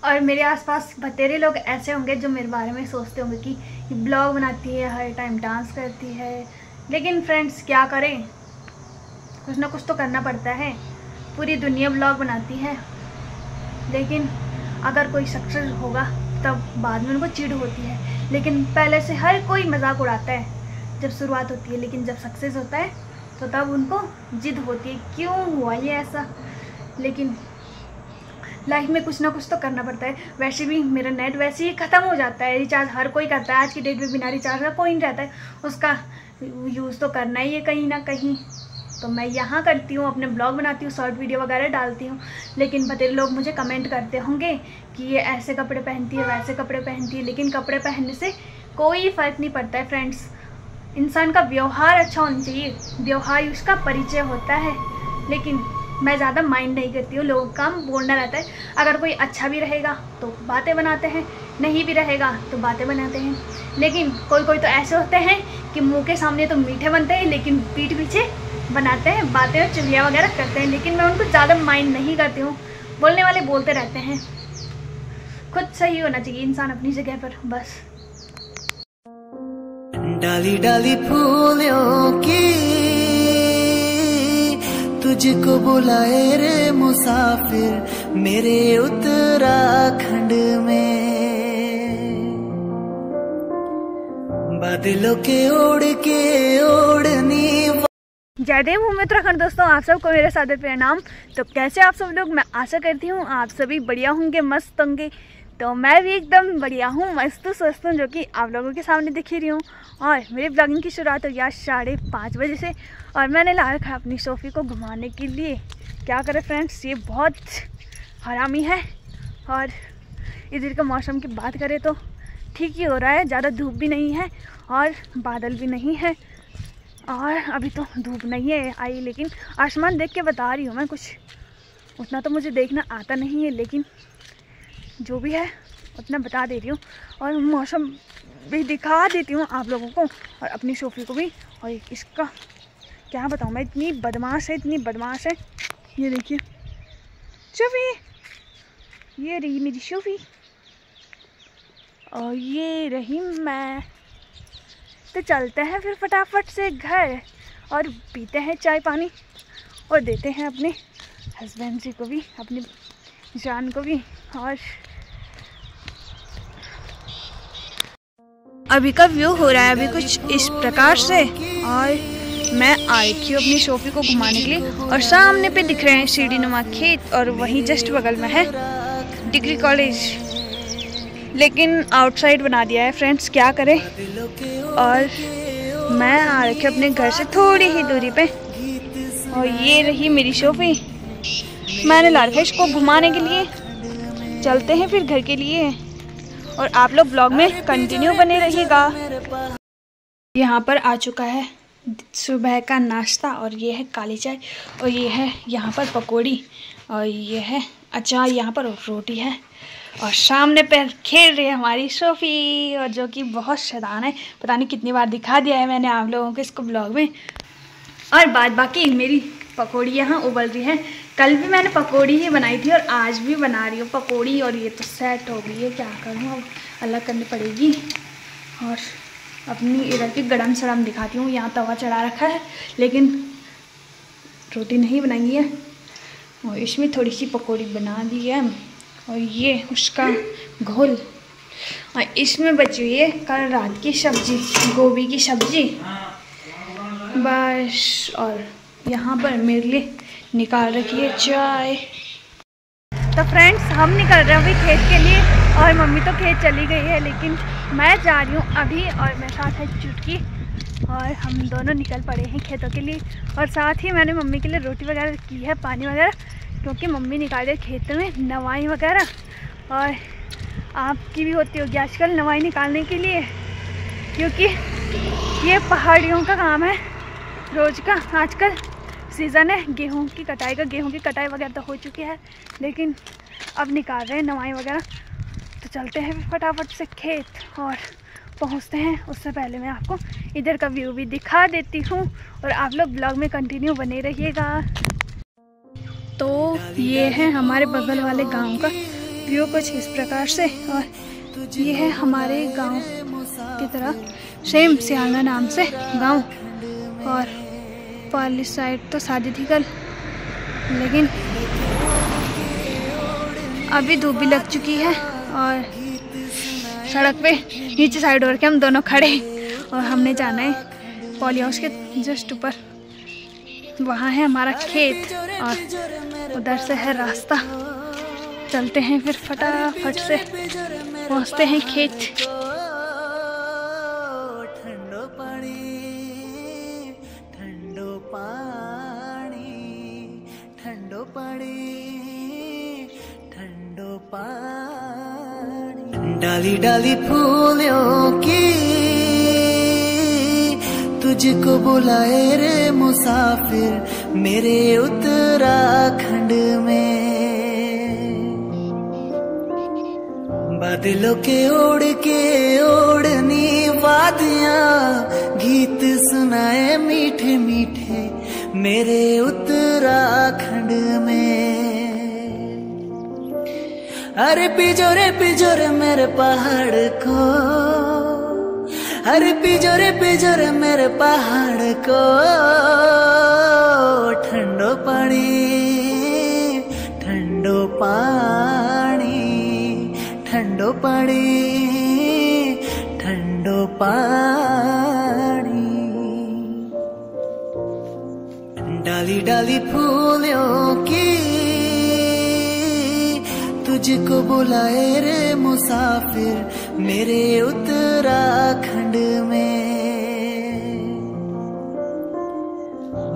और मेरे आसपास बतेरे लोग ऐसे होंगे जो मेरे बारे में सोचते होंगे कि ये ब्लॉग बनाती है, हर टाइम डांस करती है। लेकिन फ्रेंड्स क्या करें, कुछ ना कुछ तो करना पड़ता है। पूरी दुनिया ब्लॉग बनाती है, लेकिन अगर कोई सक्सेस होगा तब बाद में उनको चिढ़ होती है। लेकिन पहले से हर कोई मजाक उड़ाता है जब शुरुआत होती है, लेकिन जब सक्सेस होता है तो तब उनको जिद होती है क्यों हुआ ये ऐसा। लेकिन लाइफ में कुछ ना कुछ तो करना पड़ता है। वैसे भी मेरा नेट वैसे ही ख़त्म हो जाता है, रिचार्ज हर कोई करता है आज की डेट में, बिना रिचार्ज का कोई नहीं रहता है, उसका यूज़ तो करना ही है कहीं ना कहीं। तो मैं यहाँ करती हूँ, अपने ब्लॉग बनाती हूँ, शॉर्ट वीडियो वगैरह डालती हूँ। लेकिन बतेरे लोग मुझे कमेंट करते होंगे कि ये ऐसे कपड़े पहनती है, वैसे कपड़े पहनती है। लेकिन कपड़े पहनने से कोई फ़र्क नहीं पड़ता है फ्रेंड्स। इंसान का व्यवहार अच्छा होना चाहिए, व्यवहार उसका परिचय होता है। लेकिन मैं ज़्यादा माइंड नहीं करती हूँ, लोगों का काम बोलना रहता है। अगर कोई अच्छा भी रहेगा तो बातें बनाते हैं, नहीं भी रहेगा तो बातें बनाते हैं। लेकिन कोई कोई तो ऐसे होते हैं कि मुंह के सामने तो मीठे बनते हैं, लेकिन पीठ पीछे बनाते हैं बातें और चुगलियाँ वगैरह करते हैं। लेकिन मैं उनको ज़्यादा माइंड नहीं करती हूँ, बोलने वाले बोलते रहते हैं। खुद सही होना चाहिए इंसान अपनी जगह पर, बस। डाली डाली फूलों की तुझको बुलाए रे मुसाफिर मेरे उत्तराखंड में, बादलों के ओढ़ के ओढ़नी। जय देव भूमि उत्तराखंड। दोस्तों आप सबको मेरे सादर प्रणाम। तो कैसे आप सब लोग, मैं आशा करती हूँ आप सभी बढ़िया होंगे, मस्त होंगे। तो मैं भी एकदम बढ़िया हूँ, मस्त स्वस्थ हूँ, जो कि आप लोगों के सामने दिख ही रही हूँ। और मेरी ब्लॉगिंग की शुरुआत हुई आज 5:30 बजे से, और मैंने ला रखा है अपनी सोफ़ी को घुमाने के लिए। क्या करें फ्रेंड्स, ये बहुत हरामी है। और इधर का मौसम की बात करें तो ठीक ही हो रहा है, ज़्यादा धूप भी नहीं है और बादल भी नहीं है। और अभी तो धूप नहीं है आई, लेकिन आसमान देख के बता रही हूँ मैं, कुछ उतना तो मुझे देखना आता नहीं है, लेकिन जो भी है उतना बता दे रही हूँ। और मौसम भी दिखा देती हूँ आप लोगों को, और अपनी सोफ़ी को भी। और इसका क्या बताऊँ मैं, इतनी बदमाश है, इतनी बदमाश है। ये देखिए सोफ़ी, ये रही मेरी सोफ़ी और ये रही मैं। तो चलते हैं फिर फटाफट से घर और पीते हैं चाय पानी और देते हैं अपने हस्बैंड जी को भी, अपनी जान को भी। और अभी का व्यू हो रहा है अभी कुछ इस प्रकार से, और मैं आई थी अपनी सोफ़ी को घुमाने के लिए। और सामने पे दिख रहे हैं सीढ़ी नुमा खेत, और वहीं जस्ट बगल में है डिग्री कॉलेज। लेकिन आउटसाइड बना दिया है फ्रेंड्स, क्या करें। और मैं आ रखी अपने घर से थोड़ी ही दूरी पे, और ये रही मेरी सोफ़ी। मैंने ला रखा है इसको घुमाने के लिए। चलते हैं फिर घर के लिए, और आप लोग ब्लॉग में कंटिन्यू बने रहिएगा। यहाँ पर आ चुका है सुबह का नाश्ता, और ये है काली चाय, और ये है यहाँ पर पकौड़ी, और ये है अचार यहाँ पर, और रोटी है। और सामने पे खेल रही है हमारी सोफ़ी, और जो कि बहुत शैतान है। पता नहीं कितनी बार दिखा दिया है मैंने आप लोगों को इसको ब्लॉग में। और बाद बाकी मेरी पकौड़ी यहाँ उबल रही है। कल भी मैंने पकौड़ी ही बनाई थी और आज भी बना रही हूँ पकौड़ी। और ये तो सेट हो गई है, क्या करूँ अब, अलग करनी पड़ेगी। और अपनी इधर की गरम सड़म दिखाती हूँ। यहाँ तवा चढ़ा रखा है, लेकिन रोटी नहीं बनाई है, और इसमें थोड़ी सी पकौड़ी बना दी है। और ये उसका घोल, और इसमें बची हुई है कल रात की सब्जी, गोभी की सब्जी बस। और यहाँ पर मेरे लिए निकाल रखी है चाय। तो फ्रेंड्स हम निकल रहे हैं अभी खेत के लिए, और मम्मी तो खेत चली गई है, लेकिन मैं जा रही हूँ अभी, और मेरे साथ है चुटकी, और हम दोनों निकल पड़े हैं खेतों के लिए। और साथ ही मैंने मम्मी के लिए रोटी वगैरह की है, पानी वगैरह, क्योंकि मम्मी निकाल रही है खेत में नवाई वगैरह। और आपकी भी होती होगी आजकल नवाई निकालने के लिए, क्योंकि ये पहाड़ियों का काम है रोज़ का। आजकल सीज़न है गेहूं की कटाई का, गेहूं की कटाई वगैरह तो हो चुकी है, लेकिन अब निकाल रहे हैं नवाई वगैरह। तो चलते हैं फटाफट से खेत और पहुंचते हैं। उससे पहले मैं आपको इधर का व्यू भी दिखा देती हूँ, और आप लोग ब्लॉग में कंटिन्यू बने रहिएगा। तो ये है हमारे बगल वाले गांव का व्यू कुछ इस प्रकार से। और ये है हमारे गांव की तरह सेम सियालना नाम से गांव। और पाली साइड तो शादी थी कल, लेकिन अभी धूप भी लग चुकी है। और सड़क पे नीचे साइड होकर के हम दोनों खड़े, और हमने जाना है पॉली हाउस के जस्ट ऊपर। वहाँ है हमारा खेत और उधर से है रास्ता। चलते हैं फिर फटाफट से पहुँचते हैं खेत। ठंडो पानी ठंडो पानी ठंडो पानी ठंडो पानी। डाली डाली फूलों की तुझको बुलाए रे मुसाफिर मेरे उत्तराखंड में। बादलों के ओढ़ के ओढ़नी वादियां गीत सुनाए मीठे मीठे मेरे उत्तराखंड में। अरे पिजोरे मेरे पहाड़ को, अरे पिजोरे मेरे पहाड़ को। ठंडो पानी ठंडो पानी ठंडो पानी ठंडो पानी। डाली डाली फूलों की तुझको बुलाए रे मुसाफिर मेरे उत्तराखंड में।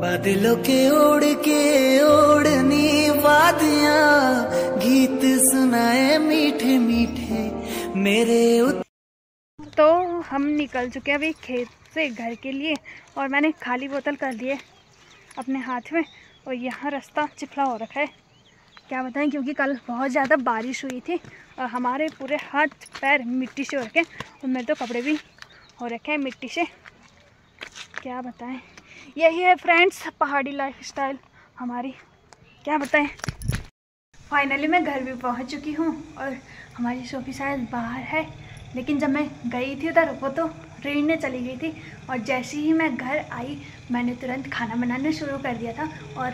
बादलों के ओढ़ के ओढ़नी वादियां गीत सुनाए मीठे मीठे मेरे तो हम निकल चुके हैं अभी खेत से घर के लिए। और मैंने खाली बोतल कर ली है अपने हाथ में, और यहाँ रास्ता चिपला हो रखा है। क्या बताएं, क्योंकि कल बहुत ज़्यादा बारिश हुई थी और हमारे पूरे हाथ पैर मिट्टी से हो रखे हैं, और मेरे तो कपड़े भी हो रखे हैं मिट्टी से। क्या बताएं, यही है फ्रेंड्स पहाड़ी लाइफस्टाइल हमारी। क्या बताएं, फाइनली मैं घर भी पहुंच चुकी हूं और हमारी सोफी शायद बाहर है। लेकिन जब मैं गई थी उधर वो तो ट्रेन चली गई थी, और जैसे ही मैं घर आई मैंने तुरंत खाना बनाना शुरू कर दिया था। और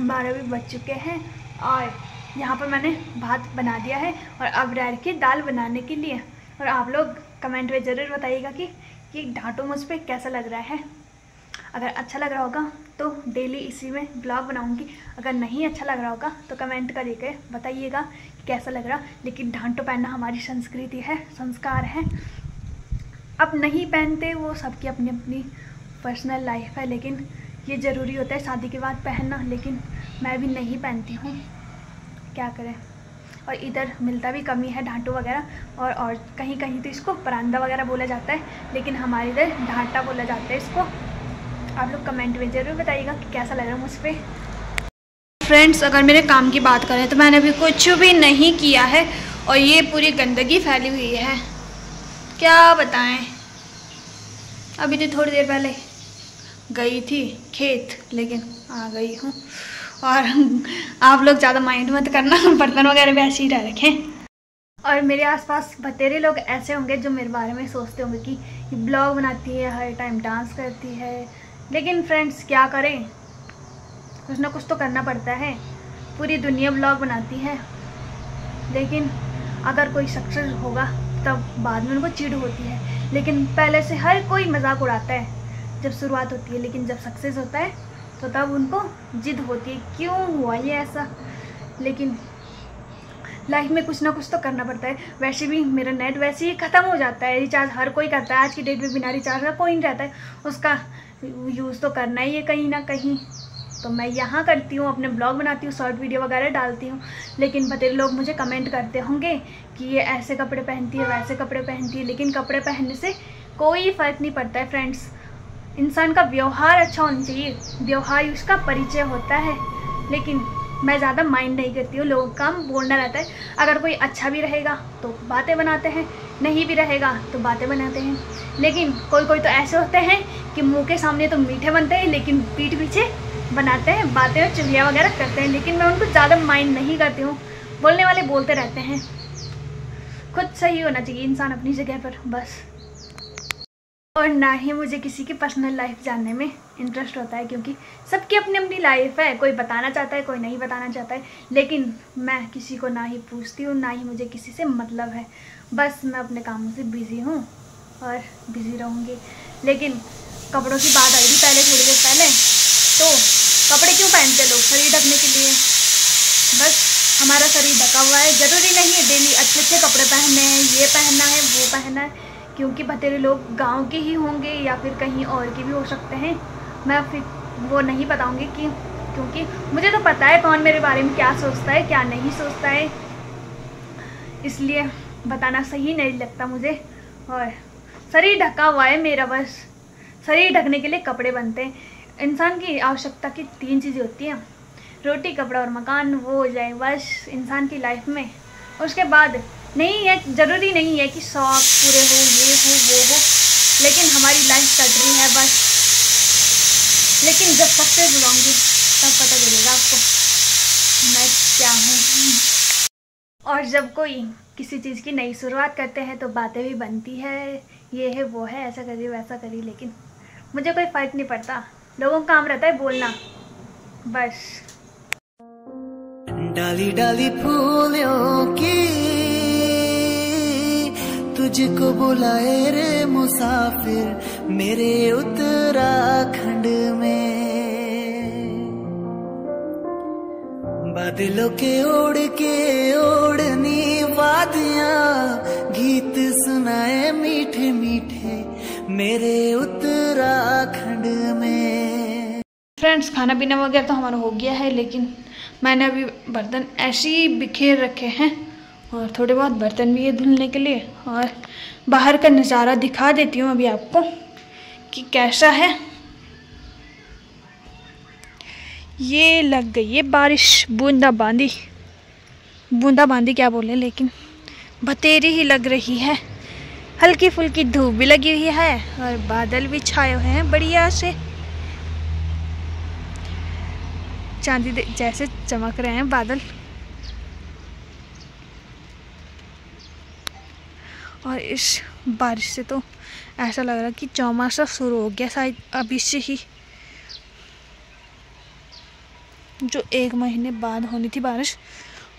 12 भी बज चुके हैं और यहाँ पर मैंने भात बना दिया है और अब रह की दाल बनाने के लिए। और आप लोग कमेंट में ज़रूर बताइएगा कि ढांटो मुझ पे कैसा लग रहा है। अगर अच्छा लग रहा होगा तो डेली इसी में ब्लॉग बनाऊंगी, अगर नहीं अच्छा लग रहा होगा तो कमेंट करके बताइएगा कि कैसा लग रहा। लेकिन ढांटो पहनना हमारी संस्कृति है, संस्कार है। अब नहीं पहनते, वो सबकी अपनी अपनी पर्सनल लाइफ है, लेकिन ये ज़रूरी होता है शादी के बाद पहनना। लेकिन मैं भी नहीं पहनती हूँ, क्या करें। और इधर मिलता भी कमी है ढांटो वगैरह, और कहीं कहीं तो इसको परांदा वगैरह बोला जाता है, लेकिन हमारे इधर ढांटा बोला जाता है इसको। आप लोग कमेंट में ज़रूर बताइएगा कि कैसा लग रहा है मुझ पर। फ्रेंड्स, अगर मेरे काम की बात करें तो मैंने अभी कुछ भी नहीं किया है और ये पूरी गंदगी फैली हुई है। क्या बताएं, अभी तो थोड़ी देर पहले गई थी खेत, लेकिन आ गई हूँ। और आप लोग ज़्यादा माइंड मत करना, बर्तन वगैरह भी ऐसे ही रह रखें। और मेरे आसपास बतेरे लोग ऐसे होंगे जो मेरे बारे में सोचते होंगे कि ये ब्लॉग बनाती है, हर टाइम डांस करती है। लेकिन फ्रेंड्स क्या करें, कुछ ना कुछ तो करना पड़ता है। पूरी दुनिया ब्लॉग बनाती है, लेकिन अगर कोई सक्सेस होगा तब बाद में उनको चिढ़ होती है। लेकिन पहले से हर कोई मजाक उड़ाता है जब शुरुआत होती है, लेकिन जब सक्सेस होता है तो तब उनको जिद होती है, क्यों हुआ ये ऐसा। लेकिन लाइफ में कुछ ना कुछ तो करना पड़ता है। वैसे भी मेरा नेट वैसे ही ख़त्म हो जाता है, रिचार्ज हर कोई करता है। आज की डेट में बिना रिचार्ज का कोई नहीं रहता है, उसका यूज़ तो करना ही है कहीं ना कहीं। तो मैं यहाँ करती हूँ, अपने ब्लॉग बनाती हूँ, शॉर्ट वीडियो वगैरह डालती हूँ। लेकिन बतेरे लोग मुझे कमेंट करते होंगे कि ये ऐसे कपड़े पहनती है, वैसे कपड़े पहनती है। लेकिन कपड़े पहनने से कोई फ़र्क नहीं पड़ता है फ्रेंड्स। इंसान का व्यवहार अच्छा होना चाहिए, व्यवहार उसका परिचय होता है। लेकिन मैं ज़्यादा माइंड नहीं करती हूँ, लोगों का बोलना रहता है। अगर कोई अच्छा भी रहेगा तो बातें बनाते हैं, नहीं भी रहेगा तो बातें बनाते हैं। लेकिन कोई कोई तो ऐसे होते हैं कि मुंह के सामने तो मीठे बनते हैं, लेकिन पीठ पीछे बनाते हैं बातें और चुगलियाँ वगैरह करते हैं। लेकिन मैं उनको ज़्यादा माइंड नहीं करती हूँ, बोलने वाले बोलते रहते हैं, खुद सही होना चाहिए इंसान अपनी जगह पर बस। और ना ही मुझे किसी की पर्सनल लाइफ जानने में इंटरेस्ट होता है, क्योंकि सबकी अपनी अपनी लाइफ है, कोई बताना चाहता है कोई नहीं बताना चाहता है। लेकिन मैं किसी को ना ही पूछती हूँ, ना ही मुझे किसी से मतलब है। बस मैं अपने कामों से बिज़ी हूँ और बिज़ी रहूँगी। लेकिन कपड़ों की बात आई थी पहले, थोड़ी देर पहले, तो कपड़े क्यों पहनते लोग? शरीर ढकने के लिए। बस हमारा शरीर ढका हुआ है, ज़रूरी नहीं है डेली अच्छे अच्छे कपड़े पहनने हैं, ये पहनना है वो पहनना है, क्योंकि बतेरे लोग गांव के ही होंगे या फिर कहीं और के भी हो सकते हैं। मैं फिर वो नहीं बताऊंगी कि, क्योंकि मुझे तो पता है कौन मेरे बारे में क्या सोचता है क्या नहीं सोचता है, इसलिए बताना सही नहीं लगता मुझे। और शरीर ढका हुआ है मेरा, बस शरीर ढकने के लिए कपड़े बनते हैं। इंसान की आवश्यकता की 3 चीज़ें होती हैं, रोटी कपड़ा और मकान, वो हो जाए बस इंसान की लाइफ में। उसके बाद नहीं है, ज़रूरी नहीं है कि शौक पूरे हो, ये हो वो हो, लेकिन हमारी लाइफ कट रही है बस। लेकिन जब सक्सेस बुलाऊंगी तब पता चलेगा आपको मैं क्या हूँ। और जब कोई किसी चीज़ की नई शुरुआत करते हैं तो बातें भी बनती है, ये है वो है, ऐसा करिए वैसा करिए, लेकिन मुझे कोई फ़र्क नहीं पड़ता। लोगों का काम रहता है बोलना बस। डाली डाली फूलों की तुझको बुलाए रे मुसाफिर मेरे उत्तराखंड में। बादलों के ओढ़नी वादियां गीत सुनाए मीठे मीठे मेरे उत्तराखंड में। फ्रेंड्स, खाना पीना वगैरह तो हमारा हो गया है, लेकिन मैंने अभी बर्तन ऐसे ही बिखेर रखे हैं और थोड़े बहुत बर्तन भी है धुलने के लिए। और बाहर का नज़ारा दिखा देती हूँ अभी आपको कि कैसा है। ये लग गई है बारिश, बूंदाबांदी क्या बोले, लेकिन बतेरी ही लग रही है। हल्की फुल्की धूप भी लगी हुई है और बादल भी छाए हुए हैं बढ़िया से, चांदी जैसे चमक रहे हैं बादल। और इस बारिश से तो ऐसा लग रहा है कि चौमासा शुरू हो गया शायद अभी से ही, जो 1 महीने बाद होनी थी बारिश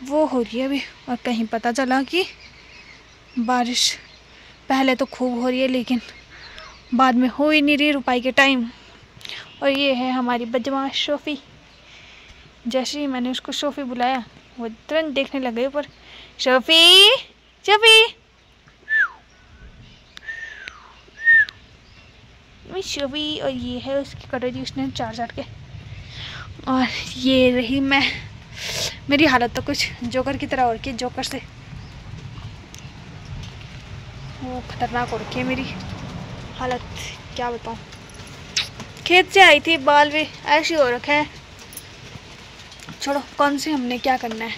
वो हो रही है अभी। और कहीं पता चला कि बारिश पहले तो खूब हो रही है लेकिन बाद में हो ही नहीं रही रुपाई के टाइम। और ये है हमारी बदमाश शोफ़ी। जैसे ही मैंने उसको शोफ़ी बुलाया वो तुरंत देखने लग गई ऊपर, शोफ़ी शोफ़ी शोफ़ी। और ये है उसकी कटोरी, उसने चाट के। और ये रही मैं, मेरी हालत तो कुछ जोकर की तरह हो रखी है, जोकर से वो खतरनाक हो रखी है मेरी हालत, क्या बताऊँ। खेत से आई थी, बाल भी ऐसे हो रखे हैं। छोड़ो, कौन सी हमने क्या करना है।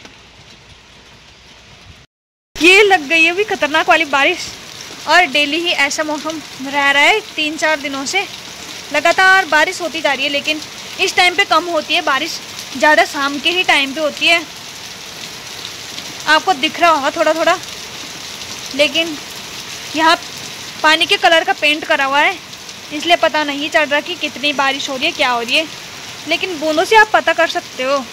ये लग गई है भी खतरनाक वाली बारिश। और डेली ही ऐसा मौसम रह रहा है, 3-4 दिनों से लगातार बारिश होती जा रही है। लेकिन इस टाइम पे कम होती है बारिश, ज़्यादा शाम के ही टाइम पे होती है। आपको दिख रहा होगा थोड़ा थोड़ा, लेकिन यहाँ पानी के कलर का पेंट करा हुआ है, इसलिए पता नहीं चल रहा कि कितनी बारिश हो रही है क्या हो रही है, लेकिन बूंदों से आप पता कर सकते हो।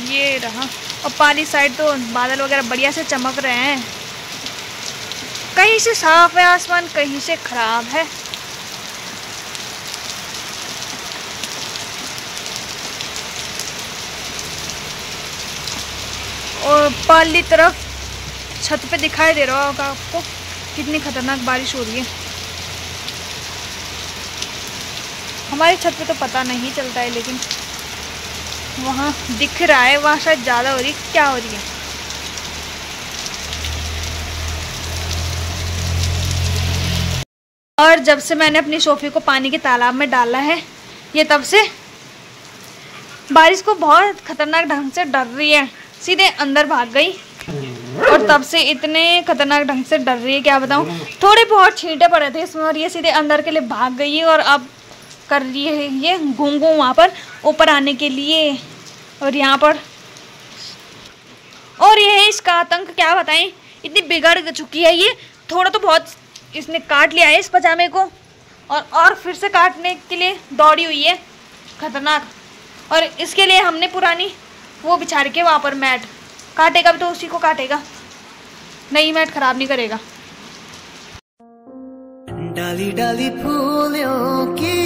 ये रहा। और पाली साइड तो बादल वगैरह बढ़िया से चमक रहे हैं, कहीं से साफ है आसमान, कहीं से खराब है। और पाली तरफ छत पे दिखाई दे रहा होगा आपको कितनी खतरनाक बारिश हो रही है। हमारी छत पे तो पता नहीं चलता है, लेकिन वहाँ दिख रहा है, वहाँ शायद ज़्यादा हो रही है, क्या हो रही है। और जब से मैंने अपनी शोफ़ी को पानी के तालाब में डाला है, ये तब से बारिश को बहुत खतरनाक ढंग से डर रही है, सीधे अंदर भाग गई। और तब से इतने खतरनाक ढंग से डर रही है क्या बताऊँ। थोड़े बहुत छींटे पड़े थे इसमें और ये सीधे अंदर के लिए भाग गई है। और अब कर रही है ये घूम वहाँ पर ऊपर आने के लिए। और यहाँ पर और ये है इसका आतंक, क्या बताएं, इतनी बिगड़ चुकी है ये। थोड़ा तो बहुत इसने काट लिया है इस पजामे को, और फिर से काटने के लिए दौड़ी हुई है, खतरनाक। और इसके लिए हमने पुरानी वो बिछा रखी है वहाँ पर मैट, काटेगा भी तो उसी को काटेगा, नई मैट खराब नहीं करेगा। डाली डाली फूलों की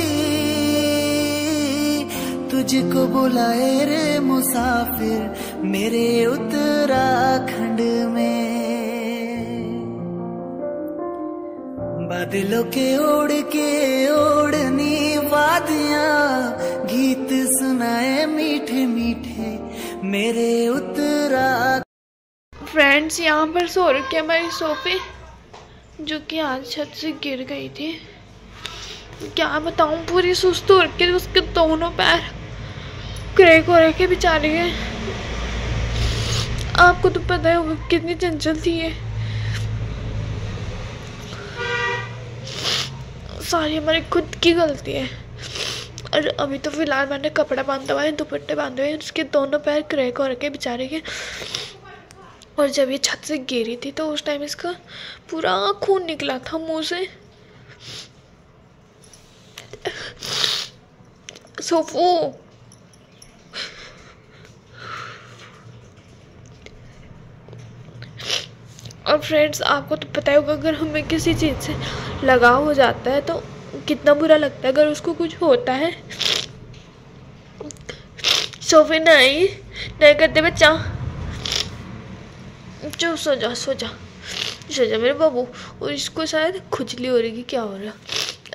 तुझको बुलाए रे मुसाफिर मेरे उत्तराखंड में। बादलों के ओढ़नी वादियां गीत सुनाए मीठे मीठे मेरे उत्तराखंड। फ्रेंड्स, यहाँ पर सो रखी है हमारी सोफी, जो कि आज छत से गिर गई थी। क्या बताऊँ, पूरी सुस्त हो रखी थी, उसके दोनों पैर क्रैक हो रखे बेचारे के। आपको तो पता है वो कितनी चंचल थी ये। सारी हमारी खुद की गलती है। और अभी तो फिलहाल मैंने कपड़ा बांधा हुआ है, दुपट्टे बांधे हुए हैं, उसके दोनों पैर क्रैक हो रखे बेचारे के। और जब ये छत से गिरी थी तो उस टाइम इसका पूरा खून निकला था मुंह से। सोफू, और फ्रेंड्स, आपको तो पता होगा अगर हमें किसी चीज़ से लगाव हो जाता है तो कितना बुरा लगता है अगर उसको कुछ होता है। सोफी नहीं करते बच्चा, चुप सो जा मेरे बाबू। और इसको शायद खुजली हो रही, क्या हो रहा,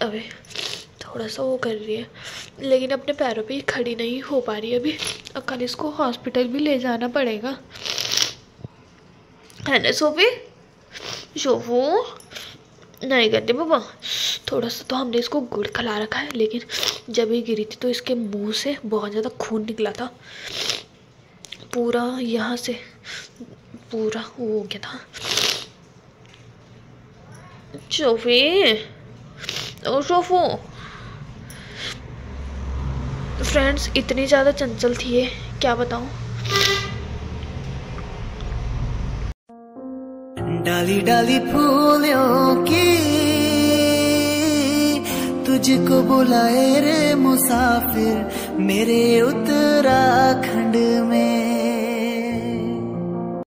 अबे थोड़ा सा वो कर रही है, लेकिन अपने पैरों पे ही खड़ी नहीं हो पा रही अभी। अब कल इसको हॉस्पिटल भी ले जाना पड़ेगा, है ना सोफी? सोफू नहीं करते बाबा। थोड़ा सा तो हमने इसको गुड़ खिला रखा है, लेकिन जब ये गिरी थी तो इसके मुंह से बहुत ज़्यादा खून निकला था, पूरा यहाँ से पूरा वो हो गया था। सोफी, ओ सोफू। फ्रेंड्स, इतनी ज़्यादा चंचल थी ये, क्या बताऊँ। डाली डाली फूलों की तुझको बुलाए रे मुसाफिर मेरे उत्तराखंड में।